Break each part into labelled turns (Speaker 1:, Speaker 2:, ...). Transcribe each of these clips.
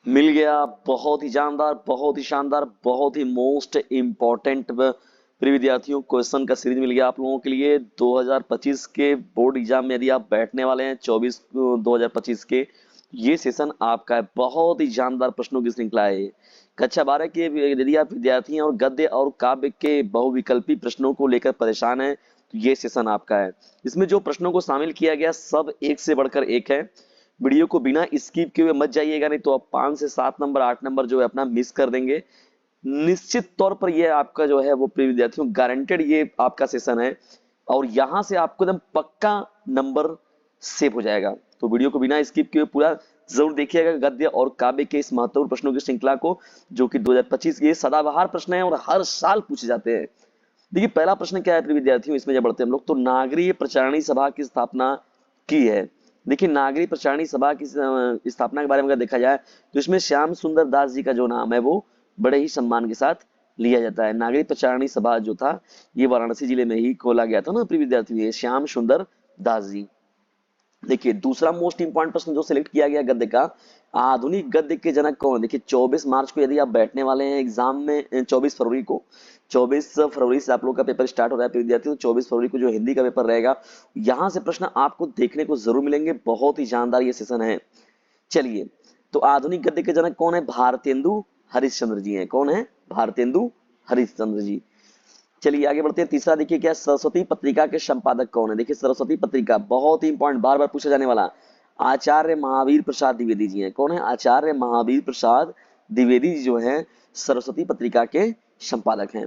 Speaker 1: मिल गया। बहुत ही जानदार, बहुत ही शानदार, बहुत ही मोस्ट इम्पोर्टेंट प्रिय विद्यार्थियों क्वेश्चन का सीरीज मिल गया आप लोगों के लिए 2025 के बोर्ड एग्जाम में। यदि आप बैठने वाले हैं 2025 के, ये सेशन आपका है। बहुत ही जानदार प्रश्नों की श्रृंखला है ये। कक्षा 12 के यदि आप विद्यार्थी हैं और गद्य और काव्य के बहुविकल्पी प्रश्नों को लेकर परेशान हैं तो ये सेशन आपका है। इसमें जो प्रश्नों को शामिल किया गया सब एक से बढ़कर एक है। वीडियो को बिना स्किप किए हुए मत जाइएगा, नहीं तो आप 5 से 7 नंबर 8 नंबर जो है अपना मिस कर देंगे। निश्चित तौर पर ये आपका जो है वो प्रिय विद्यार्थियों गारंटेड ये आपका सेशन है और यहां से आपको एकदम पक्का नंबर सेव हो जाएगा। तो वीडियो को बिना स्किप किए हुए पूरा जरूर देखिएगा गद्य और काव्य के इस महत्वपूर्ण प्रश्नों की श्रृंखला को, जो कि 2025 के सदाबहार प्रश्न है और हर साल पूछे जाते हैं। देखिए पहला प्रश्न क्या है प्रिय विद्यार्थियों, इसमें जब बढ़ते हैं हम लोग, तो नागरीय प्रचारणी सभा की स्थापना की है। देखिए नागरिक प्रचारणी सभा की स्थापना के बारे में अगर देखा जाए तो इसमें श्याम सुंदर दास जी का जो नाम है वो बड़े ही सम्मान के साथ लिया जाता है। नागरिक प्रचारणी सभा जो था ये वाराणसी जिले में ही खोला गया था ना प्रिय विद्यार्थी, ये श्याम सुंदर दास जी। देखिए दूसरा मोस्ट इंपॉर्टेंट प्रश्न जो सिलेक्ट किया गया गद्य का, आधुनिक गद्य के जनक कौन। देखिए 24 मार्च को यदि आप बैठने वाले हैं एग्जाम में, 24 फरवरी को, 24 फरवरी से आप लोग का पेपर स्टार्ट हो रहा है विद्यार्थी, तो 24 फरवरी को जो हिंदी का पेपर रहेगा यहां से प्रश्न आपको देखने को जरूर मिलेंगे। बहुत ही जानदार ये सेशन है। चलिए, तो आधुनिक गद्य के जनक कौन है, भारतेंदु हरिश्चंद्र जी हैं। कौन है, भारतेंदु हरिश्चंद्र जी। चलिए आगे बढ़ते हैं। तीसरा देखिए क्या, सरस्वती पत्रिका के संपादक कौन है। देखिए सरस्वती पत्रिका बहुत ही इंपॉर्टेंट, बार बार पूछा जाने वाला, आचार्य महावीर प्रसाद द्विवेदी जी हैं। कौन है, आचार्य महावीर प्रसाद द्विवेदी जी जो हैं सरस्वती पत्रिका के संपादक हैं।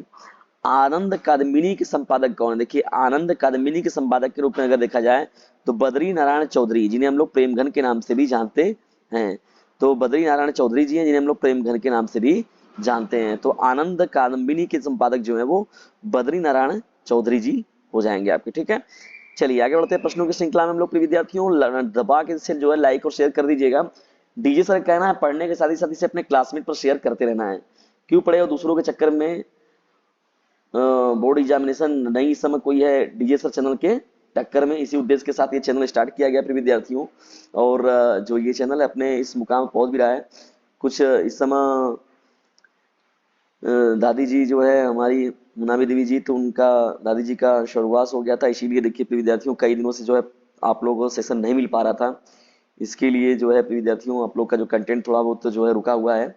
Speaker 1: आनंद कादम्बिनी के संपादक कौन है। देखिए आनंद कादम्बिनी के संपादक के रूप में अगर देखा जाए तो बद्री नारायण चौधरी, जिन्हें हम लोग प्रेमघन के नाम से भी जानते हैं। तो बद्री नारायण चौधरी जी हैं जिन्हें हम लोग प्रेमघन के नाम से भी जानते हैं। तो आनंद कादम्बिनी के संपादक जो है वो बद्री नारायण चौधरी जी हो जाएंगे आपके। ठीक है, चलिए आगे बढ़ते हैं प्रश्नों की श्रृंखला में। हम लोग प्रिय विद्यार्थियों दबा के से जो है लाइक और शेयर कर दीजिएगा। डीजे सर कहना है पढ़ने के साथ ही इसे अपने क्लासमेट पर शेयर करते रहना है। क्यों पढ़े हो दूसरों के चक्कर में, बोर्ड एग्जामिनेशन नहीं इस समय कोई है डीजे सर चैनल के टक्कर में। इसी उद्देश्य के साथ ये चैनल स्टार्ट किया गया प्रिय विद्यार्थियों, और जो ये चैनल है अपने इस मुकाम पर पहुंच भी रहा है। कुछ इस समय दादी जी जो है हमारी मुनामी देवी जी, तो उनका दादी जी का स्वर्गवास हो गया था, इसीलिए देखिए प्रिय विद्यार्थियों कई दिनों से जो है आप लोगों को सेशन नहीं मिल पा रहा था। इसके लिए जो है प्रिय विद्यार्थियों आप लोग का जो कंटेंट थोड़ा बहुत जो है रुका हुआ है।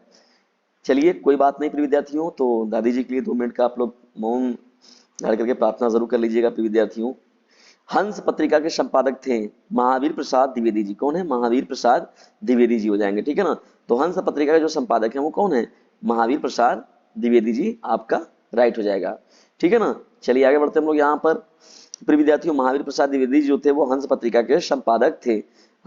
Speaker 1: चलिए कोई बात नहीं प्रिय विद्यार्थियों, तो दादी जी के लिए 2 मिनट का आप लोग मौन धारण करके प्रार्थना जरूर कर लीजिएगा प्रिय विद्यार्थियों। हंस पत्रिका के संपादक थे महावीर प्रसाद द्विवेदी जी। कौन है, महावीर प्रसाद द्विवेदी जी हो जाएंगे। ठीक है ना, तो हंस पत्रिका के जो संपादक है वो कौन है, महावीर प्रसाद द्विवेदी जी आपका राइट हो जाएगा। ठीक है ना, चलिए आगे बढ़ते हम लोग यहाँ पर। प्रिय विद्यार्थियों महावीर प्रसाद द्विवेदी जो थे वो हंस पत्रिका के संपादक थे।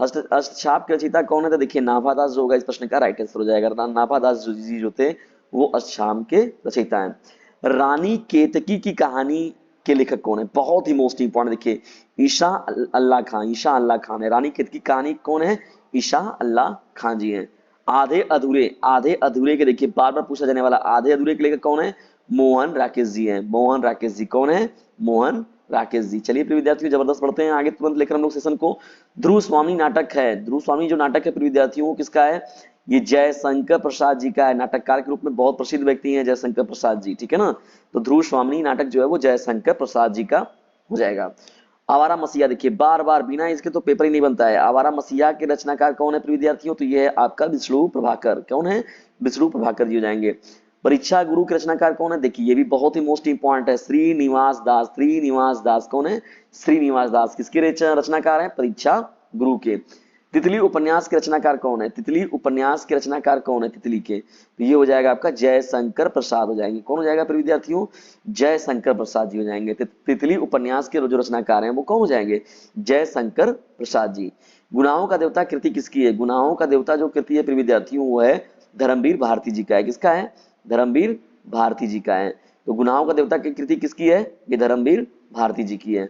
Speaker 1: अष्टछाप के रचयिता कौन है, तो देखिए नाभादास जो होगा इस प्रश्न का राइट आंसर हो जाएगा। नाभादास जी जो थे वो अष्टछाप के रचयिता हैं। रानी केतकी की कहानी के लेखक कौन है, बहुत ही मोस्ट इंपॉर्टेंट। देखिए ईशा अल्लाह खान, ईशा अल्लाह खान है। रानी केतकी की कहानी कौन है, ईशा अल्लाह खान जी हैं। आधे अधूरे, आधे अधूरे के देखिए बार बार पूछा जाने वाला, आधे अधूरे के लेखक कौन है, मोहन राकेश जी हैं। मोहन राकेश जी कौन है, मोहन राकेश जी। चलिए प्रिय विद्यार्थियों जबरदस्त पढ़ते हैं आगे तुरंत लेकर हम लोग सेशन को। ध्रुव स्वामी नाटक है, ध्रुव स्वामी जो नाटक है प्रिय विद्यार्थियों किसका है, ये जयशंकर प्रसाद जी का है। नाटककार के रूप में बहुत प्रसिद्ध व्यक्ति हैं जयशंकर प्रसाद जी। ठीक है ना, तो ध्रुव स्वामी नाटक जो है वो जयशंकर प्रसाद जी का हो जाएगा। आवारा मसीहा, देखिए बार बार बिना इसके तो पेपर ही नहीं बनता है। आवारा मसीहा के रचनाकार कौन है प्रिय विद्यार्थियों, तो ये है आपका विष्णु प्रभाकर। कौन है, विष्णु प्रभाकर जी हो जाएंगे। परीक्षा गुरु के रचनाकार कौन है, देखिए ये भी बहुत ही मोस्ट इंपॉर्टेंट है, श्रीनिवास दास। श्रीनिवास दास कौन है, श्रीनिवास दास किसके रचनाकार है, परीक्षा गुरु के। तितली उपन्यास के रचनाकार कौन है, तितली उपन्यास के रचनाकार कौन है तितली के, तो ये हो जाएगा आपका जयशंकर प्रसाद हो जाएंगे। कौन हो जाएगा प्रिय विद्यार्थियों, जयशंकर प्रसाद जी हो जाएंगे। तितली उपन्यास के जो रचनाकार हैं वो कौन हो जाएंगे, जयशंकर प्रसाद जी। गुनाहों का देवता कृति किसकी है, गुनाहों का देवता जो कृति है प्रिय विद्यार्थियों वो है धर्मवीर भारती जी का है। किसका है, धर्मवीर भारती जी का है। तो गुनाहों का देवता की कृति किसकी है, ये धर्मवीर भारती जी की है।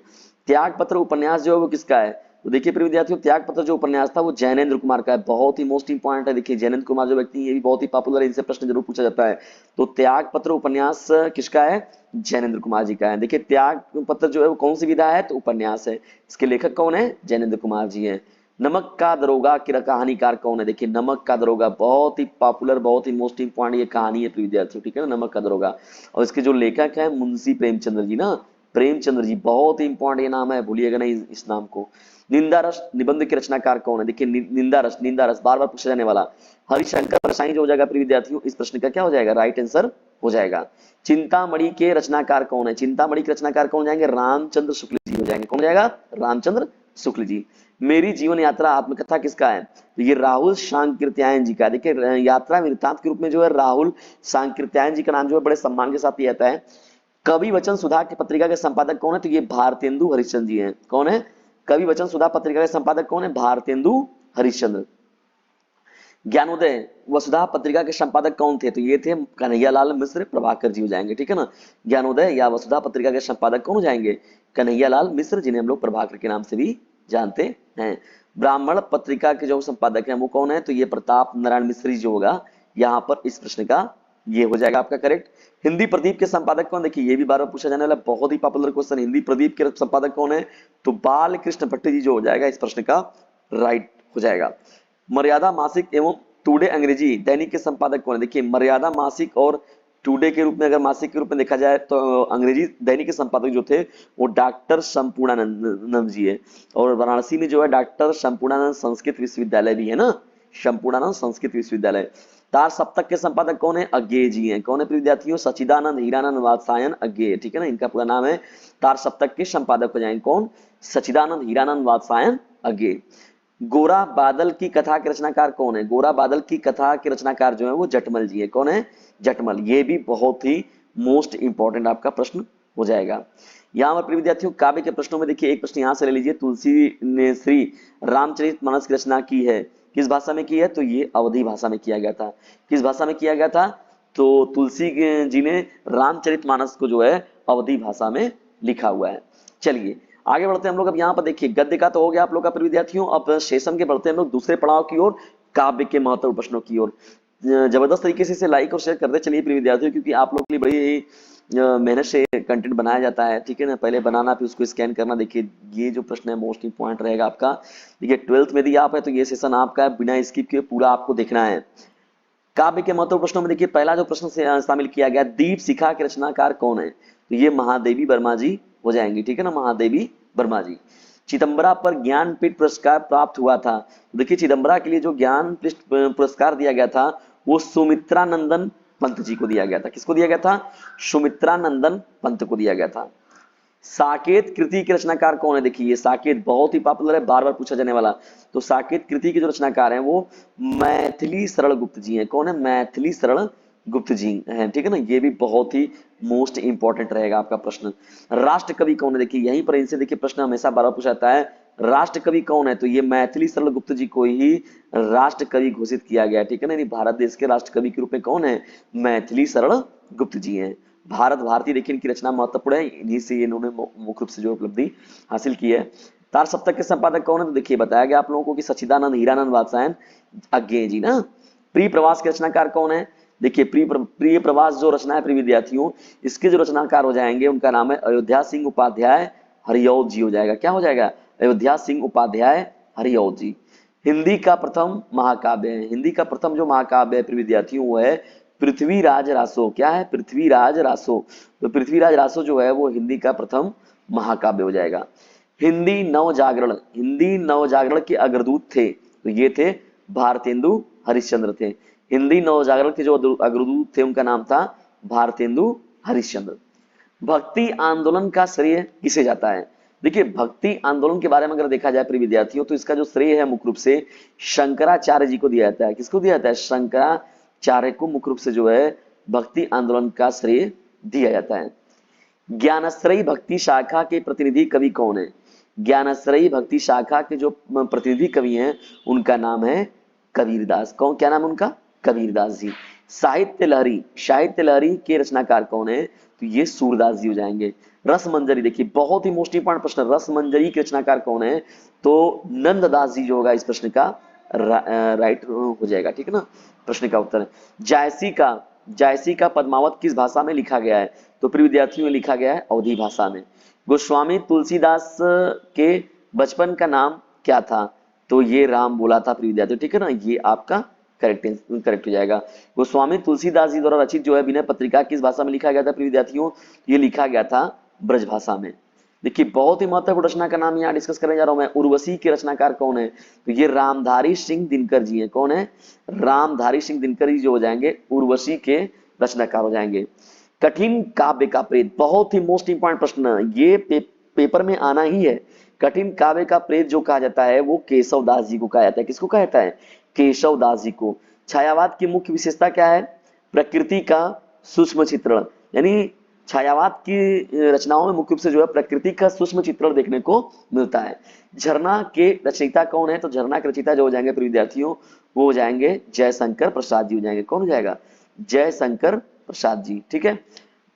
Speaker 1: त्याग पत्र उपन्यास जो है वो किसका है, तो देखिए प्रिय विद्यार्थियों त्याग पत्र जो उपन्यास था वो जैनेन्द्र कुमार का है। बहुत ही मोस्ट इंपॉर्टेंट है। देखिए जैनेन्द्र कुमार जो व्यक्ति है ये भी बहुत ही पॉपुलर है, इनसे प्रश्न जरूर पूछा जाता है। तो त्याग पत्र उपन्यास किसका है, जैनेन्द्र कुमार जी का है। देखिए त्याग पत्र जो है वो कौन सी विधा है, तो उपन्यास है। इसके लेखक कौन है, जैनेन्द्र कुमार जी हैं। नमक का दरोगा की कहानीकार कौन है? देखिए नमक का दरोगा बहुत ही पॉपुलर, बहुत ही मोस्ट इंपॉर्टेंट ये कहानी है प्रिय विद्यार्थियों, ठीक है ना, नमक का दरोगा। और इसके जो लेखक है मुंशी प्रेमचंद्र जी ना, प्रेमचंद्र जी, बहुत ही इंपॉर्टेंट ये नाम है, भूलिएगा नहीं इस नाम को। निंदा रस निबंध के रचनाकार कौन है? देखिए निंदा रस बार बार पूछा जाने वाला। हरिशंकर परसाई जो हो जाएगा प्रिय विद्यार्थियों, इस प्रश्न का क्या हो जाएगा? राइट आंसर हो जाएगा। चिंतामणि के रचनाकार कौन है? चिंतामणि के रचनाकार कौन हो जाएंगे? रामचंद्र शुक्ल जी हो जाएंगे। कौन हो जाएगा? रामचंद्र शुक्ल जी। मेरी जीवन यात्रा आत्मकथा किसका है? तो ये राहुल सांकृत्यायन जी का। देखिए यात्रा वृत्तांत के रूप में जो है राहुल सांकृत्यायन जी का नाम जो है बड़े सम्मान के साथ लिया जाता है। कवि वचन सुधा की पत्रिका के संपादक कौन है? तो ये भारतेंदु हरिश्चंद्र जी हैं। कौन है? कवि वचन सुधा पत्रिका के संपादक कौन है? भारतेंदु हरिश्चंद्र। ज्ञानोदय वसुधा पत्रिका के संपादक कौन थे? तो ये थे कन्हैयालाल मिश्र प्रभाकर जी हो जाएंगे, ठीक है ना। ज्ञानोदय या वसुधा पत्रिका के संपादक कौन हो जाएंगे? कन्हैयालाल मिश्र, जिन्हें हम लोग प्रभाकर के नाम से भी जानते हैं। ब्राह्मण पत्रिका के जो संपादक हैं वो कौन है? तो ये प्रताप नारायण मिश्र जी जो होगा यहाँ पर इस प्रश्न का ये हो जाएगा आपका करेक्ट। हिंदी प्रदीप के संपादक कौन? देखिए ये भी बार बार पूछा जाने वाला बहुत ही पॉपुलर क्वेश्चन। हिंदी प्रदीप के संपादक कौन है? तो बाल कृष्ण भट्ट जी जो हो जाएगा इस प्रश्न का राइट हो जाएगा। मर्यादा मासिक एवं टुडे अंग्रेजी दैनिक के संपादक कौन है? देखिए मर्यादा मासिक और टुडे के रूप में, अगर मासिक के रूप में देखा जाए तो अंग्रेजी दैनिक के संपादक जो थे वो डॉक्टर संपूर्णानंद जी है। और वाराणसी में जो है डॉक्टर संपूर्णानंद संस्कृत विश्वविद्यालय भी है ना, संपूर्णानंद संस्कृत विश्वविद्यालय। तार सप्तक के संपादक कौन है? अज्ञेय जी हैं। कौन है विद्यार्थियों? सचिदानंद हीरानंद वात्सायन अज्ञेय, ठीक है ना, इनका पूरा नाम है। तार सप्तक के संपादक हो जाएंगे कौन? सचिदानंद हीरानंद वात्सायन अज्ञेय। गोरा बादल की कथा के रचनाकार कौन है? गोरा बादल की कथा के रचनाकार जो है वो जटमल जी है। कौन है? जटमल। ये भी बहुत ही मोस्ट इंपॉर्टेंट आपका प्रश्न हो जाएगा। यहाँ पर विद्यार्थियों काव्य के प्रश्नों में देखिए एक प्रश्न यहाँ से ले लीजिए। तुलसी ने श्री रामचरितमानस की रचना की है, किस भाषा में की है? तो ये अवधी भाषा में किया गया था। किस भाषा में किया गया था? तो तुलसी जी ने रामचरितमानस को जो है अवधी भाषा में लिखा हुआ है। चलिए आगे बढ़ते हैं हम लोग। अब यहाँ पर देखिए गद्य का तो हो गया आप लोग का विद्यार्थियों। अब सेशन के बढ़ते हैं हम लोग दूसरे पड़ाव की ओर, काव्य के महत्वपूर्ण प्रश्नों की ओर। जबरदस्त तरीके से इसे लाइक और शेयर करते चलिए प्रिय विद्यार्थियों, क्योंकि आप लोग के लिए बड़ी ही मेहनत से कंटेंट बनाया जाता है, ठीक है ना। पहले बनाना फिर उसको स्कैन करना। देखिए ये जो प्रश्न है मोस्ट इंपॉर्टेंट रहेगा आपका। देखिए 12th में यदि आप है तो ये सेशन आपका है, बिना स्किप किए पूरा आपको देखना है। काव्य के महत्वपूर्ण प्रश्नों में देखिए पहला जो प्रश्न से शामिल किया गया, दीप शिखा के रचनाकार कौन है? तो ये महादेवी वर्मा जी हो जाएंगी, ठीक है ना, महादेवी वर्मा जी। चिदम्बरा पर ज्ञानपीठ पुरस्कार प्राप्त हुआ था। देखिए चिदम्बरा के लिए जो ज्ञानपीठ पुरस्कार दिया गया था वो सुमित्रानंदन पंत जी को दिया गया था। किसको दिया गया था? सुमित्रानंदन पंत को दिया गया था। साकेत कृति के रचनाकार कौन है? देखिए ये साकेत बहुत ही पॉपुलर है, बार बार पूछा जाने वाला। तो साकेत कृति के जो रचनाकार हैं वो मैथिली सरल गुप्त जी हैं। कौन है? मैथिली सरल गुप्त जी हैं, ठीक है ना। ये भी बहुत ही मोस्ट इंपॉर्टेंट रहेगा आपका प्रश्न। राष्ट्र कवि कौन है? देखिए यहीं पर इनसे देखिए प्रश्न हमेशा बार बार पूछा जाता है, राष्ट्र कवि कौन है? तो ये मैथिली सरल गुप्त जी को ही राष्ट्र कवि घोषित किया गया, ठीक है ना। भारत देश के राष्ट्र कवि के रूप में कौन है? मैथिली सरल गुप्त जी हैं। भारत भारती देखिए इनकी रचना महत्वपूर्ण है, इन्हीं से इन्होंने मुख्य रूप से जो उपलब्धि हासिल की है। तार सप्तक के संपादक कौन है? तो देखिए बताया गया आप लोगों को कि सच्चिदानंद हीरानंद वात्सायन अज्ञेय जी ना। प्रिय प्रवास के रचनाकार कौन है? देखिए प्रिय प्रवास जो रचना है प्रिय विद्यार्थियों, इसके जो रचनाकार हो जाएंगे उनका नाम है अयोध्या सिंह उपाध्याय हरिऔध जी हो जाएगा। क्या हो जाएगा? अयोध्या सिंह उपाध्याय हरिऔध जी। हिंदी का प्रथम महाकाव्य है। हिंदी का प्रथम जो महाकाव्य है प्रिय विद्यार्थियों वो है पृथ्वीराज रासो। क्या है? पृथ्वीराज रासो। तो पृथ्वीराज रासो जो है वो हिंदी का प्रथम महाकाव्य हो जाएगा। हिंदी नवजागरण, हिंदी नवजागरण के अग्रदूत थे तो ये थे भारतेंदु हरिश्चंद्र थे। हिंदी नवजागरण के जो अग्रदूत थे उनका नाम था भारतेंदु हरिश्चंद्र। भक्ति आंदोलन का श्रेय किसे जाता है? देखिए भक्ति आंदोलन के बारे में अगर देखा जाए प्रिय विद्यार्थियों तो इसका जो श्रेय है मुख्य रूप से शंकराचार्य जी को दिया जाता है। किसको दिया जाता है? शंकराचार्य को मुख्य रूप से जो है भक्ति आंदोलन का श्रेय दिया जाता है। ज्ञानाश्रयी भक्ति शाखा के प्रतिनिधि कवि कौन है? ज्ञानाश्रयी भक्ति शाखा के जो प्रतिनिधि कवि हैं उनका नाम है कबीरदास। कौन? क्या नाम उनका? कबीरदास जी। साहित्य लहरी, साहित्य लहरी के रचनाकार कौन है? तो ये सूरदास जी हो जाएंगे। रसमंजरी देखिए बहुत ही मोस्ट इंपॉर्टेंट प्रश्न, रसमंजरी के रचनाकार कौन है? तो नंददास जी जो होगा इस प्रश्न का राइट हो जाएगा, ठीक है ना। प्रश्न का उत्तर जायसी का पद्मावत किस भाषा में लिखा गया है? तो प्रिय विद्यार्थियों में लिखा गया है अवधी भाषा में। गोस्वामी तुलसीदास के बचपन का नाम क्या था? तो ये राम बोला था प्रिय विद्यार्थियों, ठीक है ना, ये आपका करेक्ट हो जाएगा। गोस्वामी तुलसीदास जी द्वारा रचित जो है विनय पत्रिका किस भाषा में लिखा गया था प्रिय विद्यार्थियों, ये लिखा गया था ब्रज भाषा में। देखिए बहुत ही महत्वपूर्ण रचना का नाम यहाँ डिस्कस करने जा रहा हूं मैं। उर्वशी के रचनाकार कौन है, तो ये रामधारी सिंह दिनकर जी हैं। कौन है, रामधारी सिंह दिनकर जी जो हो जाएंगे उर्वशी के रचनाकार हो जाएंगे। कठिन काव्य का प्रेत, बहुत ही मोस्ट इंपॉर्टेंट प्रश्न, ये पेपर में आना ही है। कठिन काव्य का प्रेत जो कहा जाता है वो केशव दास जी को कहा जाता है। किसको कहा जाता है, केशव दास जी को। छायावाद की मुख्य विशेषता क्या है, प्रकृति का सूक्ष्म चित्रण, यानी छायावाद की रचनाओं में मुख्य रूप से जो है प्रकृति का सूक्ष्म चित्रण देखने को मिलता है। झरना के रचयिता कौन है, तो झरना के रचयिता जो हो जाएंगे प्रिय विद्यार्थियों वो हो जाएंगे जयशंकर प्रसाद जी हो जाएंगे। कौन हो जाएगा, जयशंकर प्रसाद जी, ठीक है।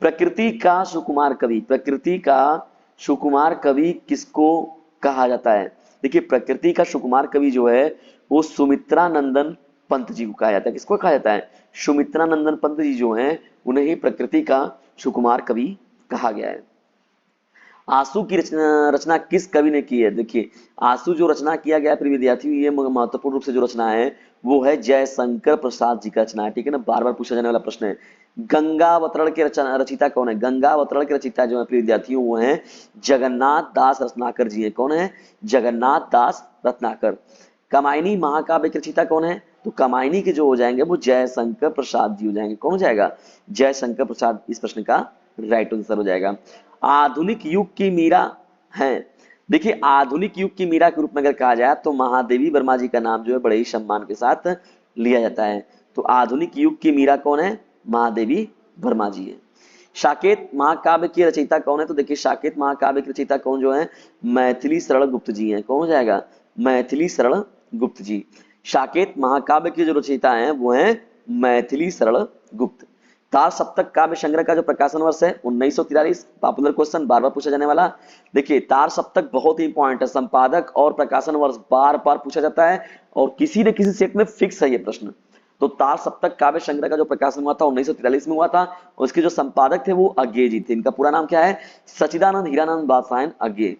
Speaker 1: प्रकृति का सुकुमार कवि, प्रकृति का सुकुमार कवि किसको कहा जाता है, देखिए प्रकृति का सुकुमार कवि जो है वो सुमित्रा नंदन पंत जी को कहा जाता है। किसको कहा जाता है, सुमित्रा नंदन पंत जी जो हैं उन्हें ही प्रकृति का सुकुमार कवि कहा गया है। आंसू की रचना किस कवि ने की है, देखिए आंसू जो रचना किया गया प्रिय विद्यार्थियों ये महत्वपूर्ण रूप से जो रचना है वो है जयशंकर प्रसाद जी का रचना है, ठीक है ना, बार बार पूछा जाने वाला प्रश्न है। गंगावतरण के रचयिता कौन है, गंगावतरण के रचयिता जो है प्रिय विद्यार्थियों वो है जगन्नाथ दास रत्नाकर जी है। कौन है, जगन्नाथ दास रत्नाकर। कामायनी महाकाव्य के रचयिता कौन है, तो कामायनी के जो हो जाएंगे वो जयशंकर प्रसाद जी हो जाएंगे। कौन हो जाएगा, जयशंकर प्रसाद इस प्रश्न का राइट आंसर हो जाएगा। आधुनिक युग की मीरा है, देखिए आधुनिक युग की मीरा के रूप में अगर कहा जाए तो महादेवी वर्मा जी का नाम जो है बड़े ही सम्मान के साथ लिया जाता है। तो आधुनिक युग की मीरा कौन है, महादेवी वर्मा जी है। साकेत महाकाव्य की रचयिता कौन है, तो देखिए साकेत महाकाव्य की रचयिता कौन जो है मैथिली शरण गुप्त जी हैं। कौन हो जाएगा, मैथिली शरण गुप्त जी। साकेत महाकाव्य के जो रचयिता हैं वो हैं मैथिली शरण गुप्त। तार सप्तक काव्य संग्रह का जो प्रकाशन वर्ष है 1943, पॉपुलर क्वेश्चन बार बार पूछा जाने वाला। देखिए तार सप्तक बहुत ही इंपॉर्टेंट है, संपादक और प्रकाशन वर्ष बार बार पूछा जाता है और किसी न किसी सेट में फिक्स है ये प्रश्न। तो तार सप्तक काव्य संग्रह का जो प्रकाशन हुआ था 1943 में हुआ था, उसके जो संपादक थे वो अज्ञे जी थे। इनका पूरा नाम क्या है, सचिदानंद हीरानंद बादशाहन अज्ञे।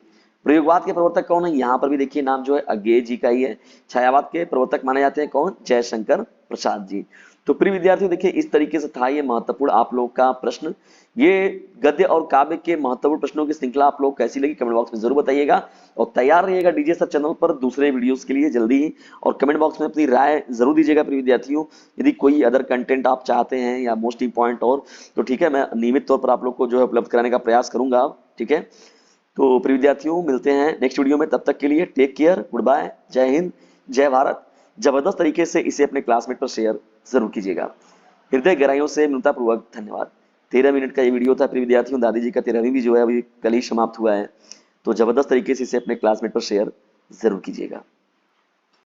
Speaker 1: प्रयोगवाद के प्रवर्तक कौन है, यहाँ पर भी देखिए नाम जो है अज्ञे जी का ही है। छायावाद के प्रवर्तक माने जाते हैं कौन, जयशंकर प्रसाद जी। तो प्रिय विद्यार्थियों देखिए इस तरीके से था ये महत्वपूर्ण आप लोग का प्रश्न। ये गद्य और काव्य के महत्वपूर्ण प्रश्नों की श्रृंखला आप लोग कैसी लगी कमेंट बॉक्स में जरूर बताइएगा और तैयार रहिएगा डीजे सर चैनल पर दूसरे वीडियोस के लिए जल्दी ही। और कमेंट बॉक्स में अपनी राय जरूर दीजिएगा प्रिय विद्यार्थियों, यदि कोई अदर कंटेंट आप चाहते हैं या मोस्ट इंपॉर्टेंट और, तो ठीक है मैं नियमित तौर पर आप लोग को जो है उपलब्ध कराने का प्रयास करूंगा, ठीक है। तो प्रिय विद्यार्थियों मिलते हैं नेक्स्ट वीडियो में, तब तक के लिए टेक केयर, गुड बाय, जय हिंद, जय भारत। जबरदस्त तरीके से इसे अपने क्लासमेट पर शेयर जरूर कीजिएगा। हृदय गहराइयों से मिलता पूर्वक धन्यवाद। 13 मिनट का ये वीडियो था प्रिय विद्यार्थियों, दादी जी का 13वीं भी जो है अभी कल ही समाप्त हुआ है, तो जबरदस्त तरीके से इसे अपने क्लासमेट पर शेयर जरूर कीजिएगा।